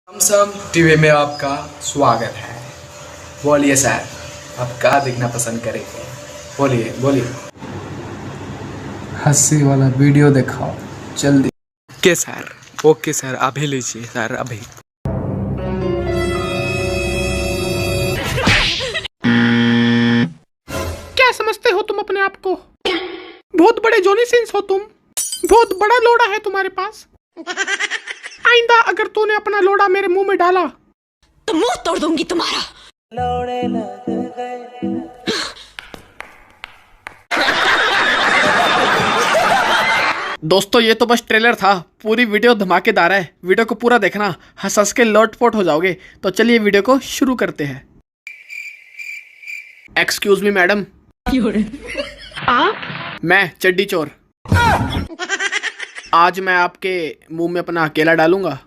सम TV में आपका स्वागत है। बोलिए सर, आप क्या देखना पसंद करेंगे? बोलिए बोलिए। हंसी वाला वीडियो दिखाओ जल्दी। ओके सर, अभी लीजिए सर, अभी। क्या समझते हो तुम अपने आप को? बहुत बड़े जॉनी सिंस हो तुम। बहुत बड़ा लोड़ा है तुम्हारे पास। आइंदा अगर तूने अपना लोड़ा मेरे मुंह में डाला तो मुंह तोड़ दूंगी तुम्हारा। दोस्तों ये तो बस ट्रेलर था, पूरी वीडियो धमाकेदार है। वीडियो को पूरा देखना, हंस हंस के लोटपोट हो जाओगे। तो चलिए वीडियो को शुरू करते हैं। Excuse me madam. मैं चड्डी चोर। आज मैं आपके मुंह में अपना अकेला डालूंगा।